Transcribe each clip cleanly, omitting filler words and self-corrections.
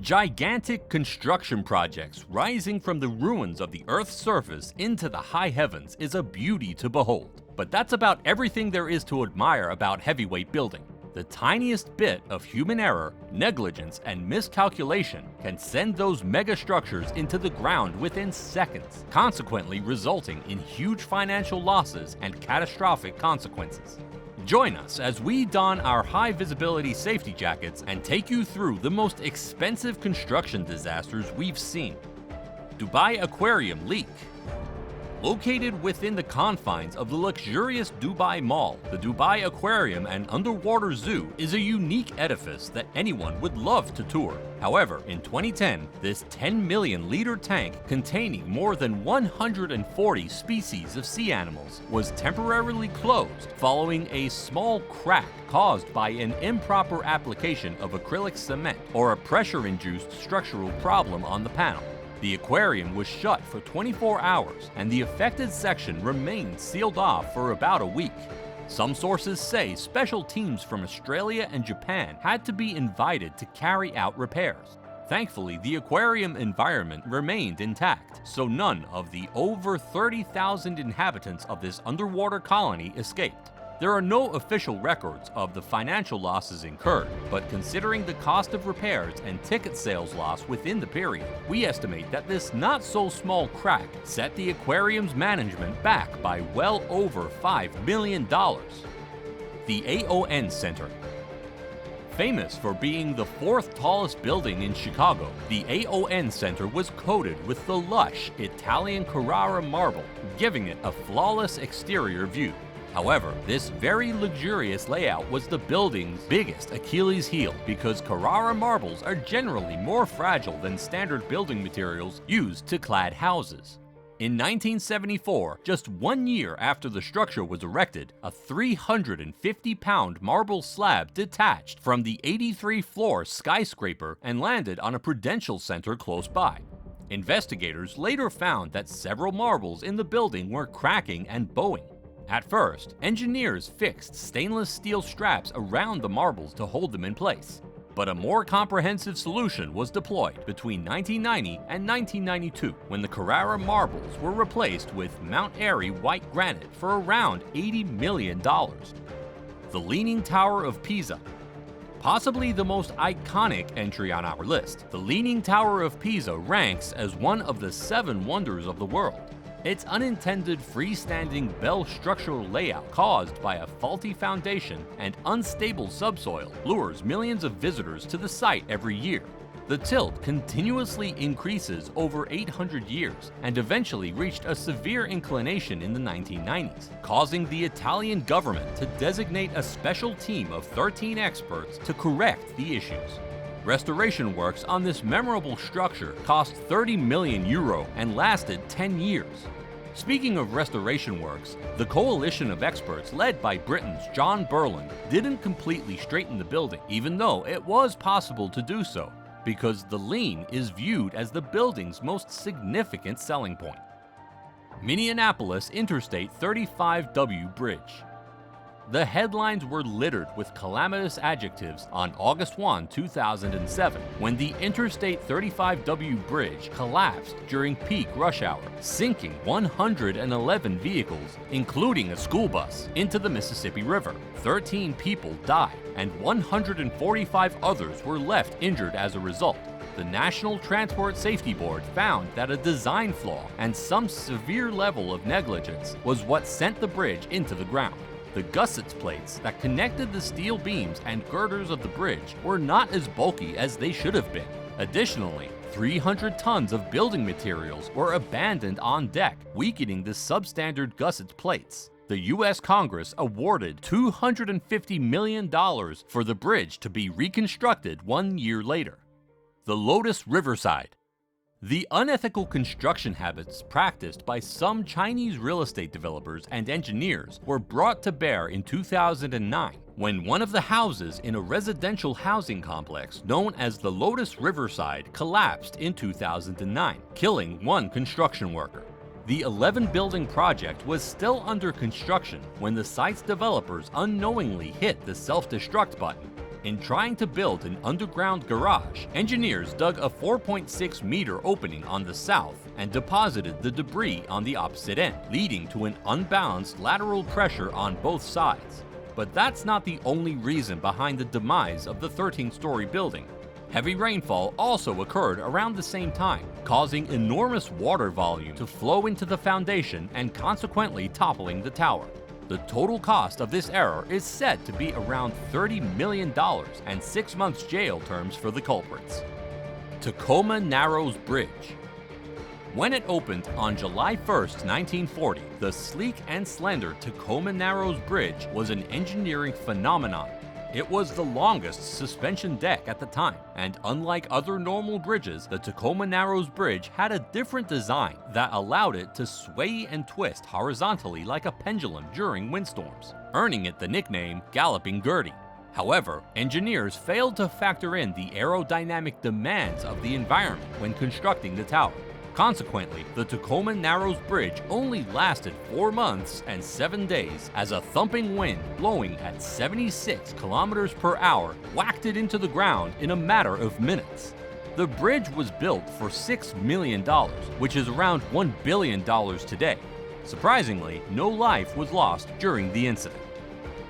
Gigantic construction projects rising from the ruins of the Earth's surface into the high heavens is a beauty to behold. But that's about everything there is to admire about heavyweight building. The tiniest bit of human error, negligence, and miscalculation can send those mega structures into the ground within seconds, consequently resulting in huge financial losses and catastrophic consequences. Join us as we don our high-visibility safety jackets and take you through the most expensive construction disasters we've seen. Dubai Aquarium leak. Located within the confines of the luxurious Dubai Mall, the Dubai Aquarium and Underwater Zoo is a unique edifice that anyone would love to tour. However, in 2010, this 10 million liter tank containing more than 140 species of sea animals was temporarily closed following a small crack caused by an improper application of acrylic cement or a pressure-induced structural problem on the panel. The aquarium was shut for 24 hours, and the affected section remained sealed off for about a week. Some sources say special teams from Australia and Japan had to be invited to carry out repairs. Thankfully, the aquarium environment remained intact, so none of the over 30,000 inhabitants of this underwater colony escaped. There are no official records of the financial losses incurred, but considering the cost of repairs and ticket sales loss within the period, we estimate that this not-so-small crack set the aquarium's management back by well over $5 million. The AON Center. Famous for being the fourth tallest building in Chicago, the AON Center was coated with the lush Italian Carrara marble, giving it a flawless exterior view. However, this very luxurious layout was the building's biggest Achilles heel because Carrara marbles are generally more fragile than standard building materials used to clad houses. In 1974, just 1 year after the structure was erected, a 350-pound marble slab detached from the 83-floor skyscraper and landed on a Prudential Center close by. Investigators later found that several marbles in the building were cracking and bowing. At first, engineers fixed stainless steel straps around the marbles to hold them in place. But a more comprehensive solution was deployed between 1990 and 1992 when the Carrara marbles were replaced with Mount Airy white granite for around $80 million. The Leaning Tower of Pisa. Possibly the most iconic entry on our list, the Leaning Tower of Pisa ranks as one of the 7 wonders of the world. Its unintended freestanding bell structural layout caused by a faulty foundation and unstable subsoil lures millions of visitors to the site every year. The tilt continuously increases over 800 years and eventually reached a severe inclination in the 1990s, causing the Italian government to designate a special team of 13 experts to correct the issues. Restoration works on this memorable structure cost €30 million and lasted 10 years. Speaking of restoration works, the coalition of experts led by Britain's John Burland didn't completely straighten the building, even though it was possible to do so, because the lean is viewed as the building's most significant selling point. Minneapolis Interstate 35W Bridge. The headlines were littered with calamitous adjectives on August 1, 2007, when the Interstate 35W bridge collapsed during peak rush hour, sinking 111 vehicles, including a school bus, into the Mississippi River. 13 people died, and 145 others were left injured as a result. The National Transport Safety Board found that a design flaw and some severe level of negligence was what sent the bridge into the ground. The gussets plates that connected the steel beams and girders of the bridge were not as bulky as they should have been. Additionally, 300 tons of building materials were abandoned on deck, weakening the substandard gusset plates. The U.S. Congress awarded $250 million for the bridge to be reconstructed 1 year later. The Lotus Riverside. The unethical construction habits practiced by some Chinese real estate developers and engineers were brought to bear in 2009 when one of the houses in a residential housing complex known as the Lotus Riverside collapsed in 2009, killing one construction worker. The 11-building project was still under construction when the site's developers unknowingly hit the self-destruct button. In trying to build an underground garage, engineers dug a 4.6-meter opening on the south and deposited the debris on the opposite end, leading to an unbalanced lateral pressure on both sides. But that's not the only reason behind the demise of the 13-story building. Heavy rainfall also occurred around the same time, causing enormous water volume to flow into the foundation and consequently toppling the tower. The total cost of this error is said to be around $30 million and 6 months jail terms for the culprits. Tacoma Narrows Bridge. When it opened on July 1, 1940, the sleek and slender Tacoma Narrows Bridge was an engineering phenomenon. It was the longest suspension deck at the time, and unlike other normal bridges, the Tacoma Narrows Bridge had a different design that allowed it to sway and twist horizontally like a pendulum during windstorms, earning it the nickname Galloping Gertie. However, engineers failed to factor in the aerodynamic demands of the environment when constructing the tower. Consequently, the Tacoma Narrows Bridge only lasted 4 months and 7 days as a thumping wind blowing at 76 kilometers per hour whacked it into the ground in a matter of minutes. The bridge was built for $6 million, which is around $1 billion today. Surprisingly, no life was lost during the incident.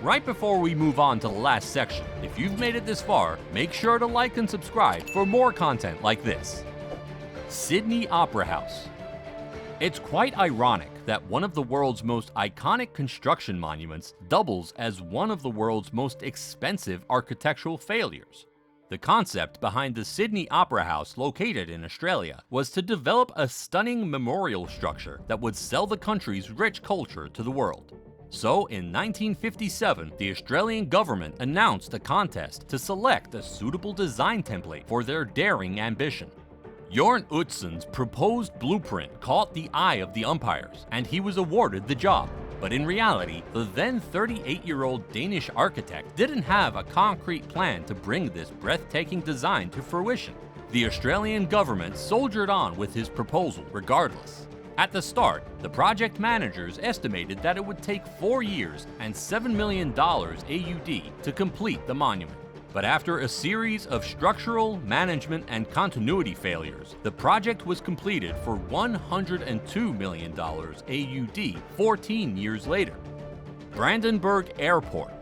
Right before we move on to the last section, if you've made it this far, make sure to like and subscribe for more content like this. Sydney Opera House. It's quite ironic that one of the world's most iconic construction monuments doubles as one of the world's most expensive architectural failures. The concept behind the Sydney Opera House, located in Australia, was to develop a stunning memorial structure that would sell the country's rich culture to the world. So, in 1957, the Australian government announced a contest to select a suitable design template for their daring ambition. Jorn Utzon's proposed blueprint caught the eye of the umpires, and he was awarded the job. But in reality, the then 38-year-old Danish architect didn't have a concrete plan to bring this breathtaking design to fruition. The Australian government soldiered on with his proposal regardless. At the start, the project managers estimated that it would take 4 years and $7 million AUD to complete the monument. But after a series of structural, management, and continuity failures, the project was completed for $102 million AUD 14 years later. Brandenburg Airport.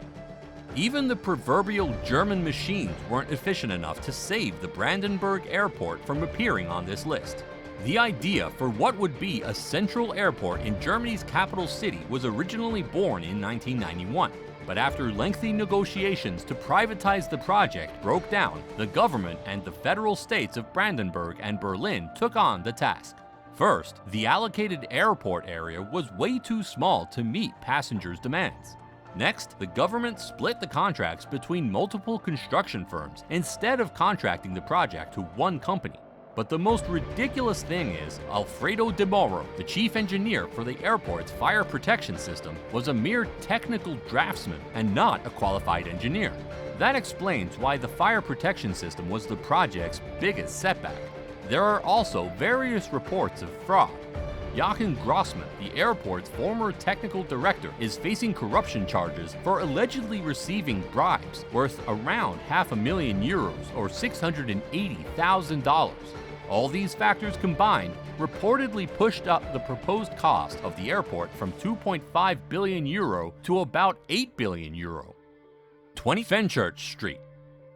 Even the proverbial German machines weren't efficient enough to save the Brandenburg Airport from appearing on this list. The idea for what would be a central airport in Germany's capital city was originally born in 1991. But after lengthy negotiations to privatize the project broke down, the government and the federal states of Brandenburg and Berlin took on the task. First, the allocated airport area was way too small to meet passengers' demands. Next, the government split the contracts between multiple construction firms instead of contracting the project to one company. But the most ridiculous thing is, Alfredo de Moro, the chief engineer for the airport's fire protection system, was a mere technical draftsman and not a qualified engineer. That explains why the fire protection system was the project's biggest setback. There are also various reports of fraud. Jochen Grossman, the airport's former technical director, is facing corruption charges for allegedly receiving bribes worth around €500,000 or $680,000. All these factors combined reportedly pushed up the proposed cost of the airport from €2.5 billion to about €8 billion. 20 Fenchurch Street.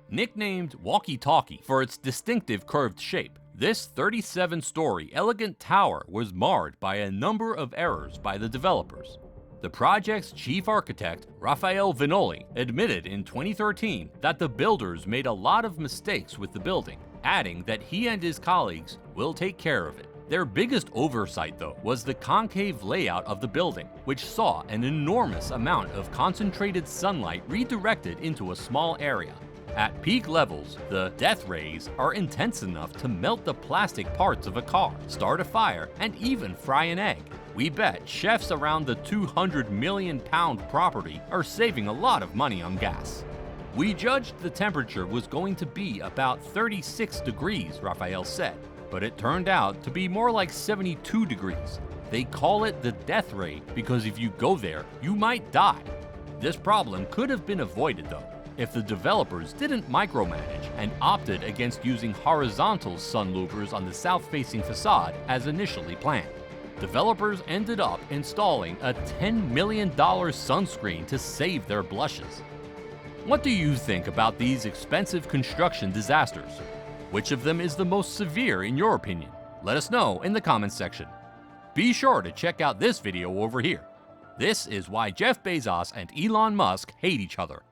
Nicknamed Walkie Talkie for its distinctive curved shape, this 37-story elegant tower was marred by a number of errors by the developers. The project's chief architect, Raphael Vinoli, admitted in 2013 that the builders made a lot of mistakes with the building, adding that he and his colleagues will take care of it. Their biggest oversight, though, was the concave layout of the building, which saw an enormous amount of concentrated sunlight redirected into a small area. At peak levels, the death rays are intense enough to melt the plastic parts of a car, start a fire, and even fry an egg. We bet chefs around the 200 million pound property are saving a lot of money on gas. We judged the temperature was going to be about 36 degrees, Raphael said, but it turned out to be more like 72 degrees. They call it the death ray because if you go there, you might die. This problem could have been avoided though. if the developers didn't micromanage and opted against using horizontal sun louvers on the south-facing facade as initially planned. Developers ended up installing a $10 million sunscreen to save their blushes. What do you think about these expensive construction disasters? Which of them is the most severe in your opinion? Let us know in the comments section. Be sure to check out this video over here. This is why Jeff Bezos and Elon Musk hate each other.